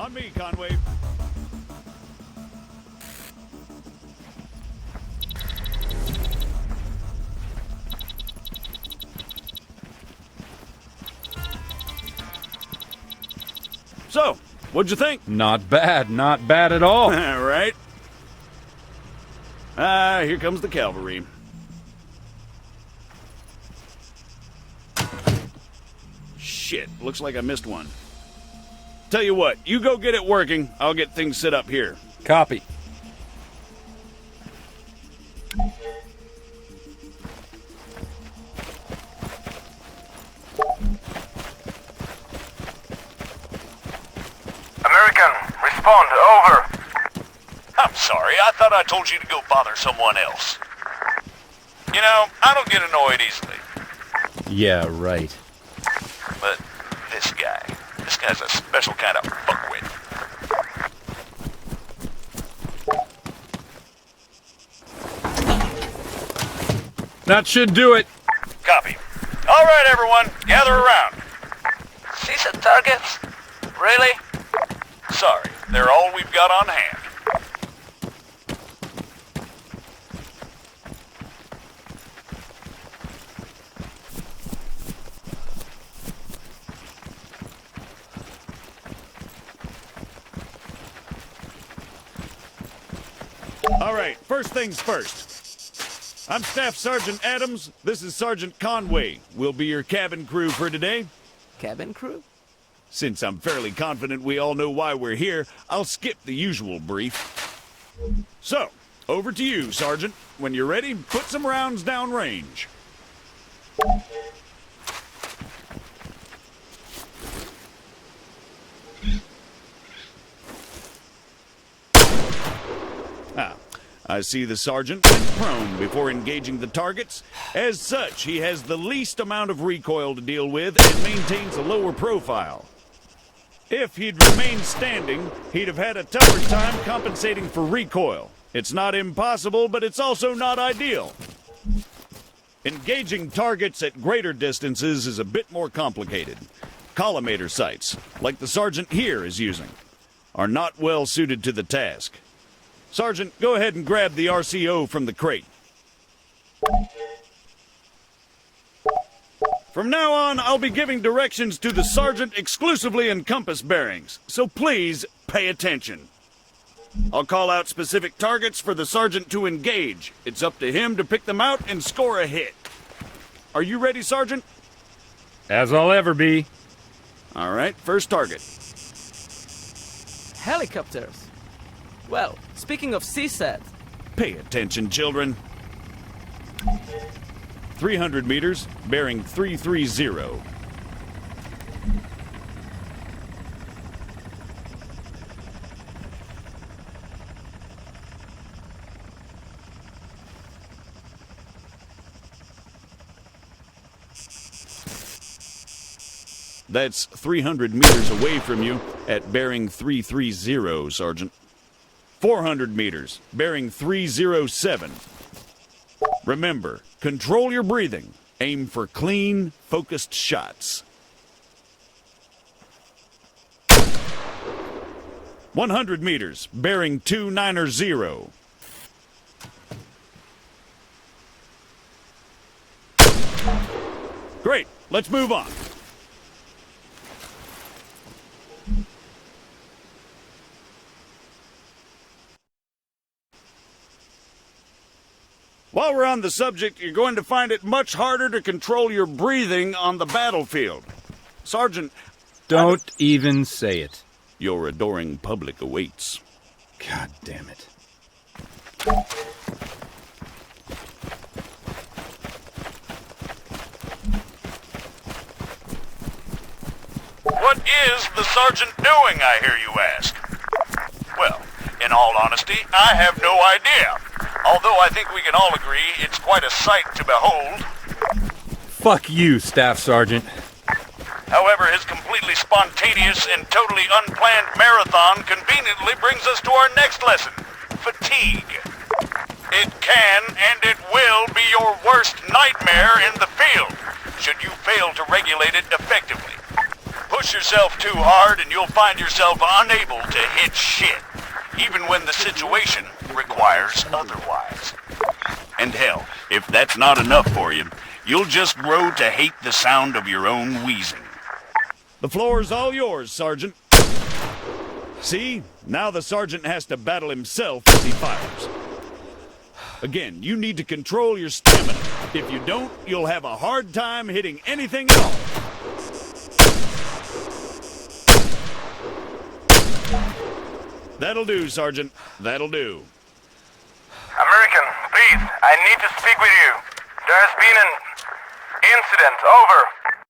On me, Conway. So, what'd you think? Not bad at all. Right? Here comes the cavalry. Shit, looks like I missed one. Tell you what, you go get it working, I'll get things set up here. Copy. American, respond, over. I'm sorry, I thought I told you to go bother someone else. You know, I don't get annoyed easily. Yeah, right. But this guy's a special kind of fuckwit. That should do it. Copy. All right, everyone, gather around. See some targets? Really? Sorry, they're all we've got on hand. All right, first things first. I'm Staff Sergeant Adams. This is Sergeant Conway. We'll be your cabin crew for today. Cabin crew? Since I'm fairly confident we all know why we're here, I'll skip the usual brief. So, over to you, Sergeant. When you're ready, put some rounds down range. I see the sergeant went prone before engaging the targets. As such, he has the least amount of recoil to deal with and maintains a lower profile. If he'd remained standing, he'd have had a tougher time compensating for recoil. It's not impossible, but it's also not ideal. Engaging targets at greater distances is a bit more complicated. Collimator sights, like the sergeant here is using, are not well suited to the task. Sergeant, go ahead and grab the RCO from the crate. From now on, I'll be giving directions to the sergeant exclusively in compass bearings, so please pay attention. I'll call out specific targets for the sergeant to engage. It's up to him to pick them out and score a hit. Are you ready, Sergeant? As I'll ever be. All right, first target. Helicopters. Well, speaking of CSAT... Pay attention, children. 300 meters, bearing 330. That's 300 meters away from you at bearing 330, Sergeant. 400 meters, bearing 307. Remember, control your breathing. Aim for clean, focused shots. 100 meters, bearing 290. Great, let's move on. While we're on the subject, you're going to find it much harder to control your breathing on the battlefield. Sergeant... Don't even say it. Your adoring public awaits. God damn it. What is the sergeant doing, I hear you ask? Well, in all honesty, I have no idea. Although I think we can all agree it's quite a sight to behold. Fuck you, Staff Sergeant. However, his completely spontaneous and totally unplanned marathon conveniently brings us to our next lesson, fatigue. It can and it will be your worst nightmare in the field, should you fail to regulate it effectively. Push yourself yourself too hard and you'll find yourself unable to hit shit, even when the situation requires otherwise. And hell, if that's not enough for you, you'll just grow to hate the sound of your own wheezing. The floor's all yours, Sergeant. See? Now the sergeant has to battle himself as he fires. Again, you need to control your stamina. If you don't, you'll have a hard time hitting anything at all. That'll do, Sergeant. That'll do. American, please, I need to speak with you. There has been an incident. Over.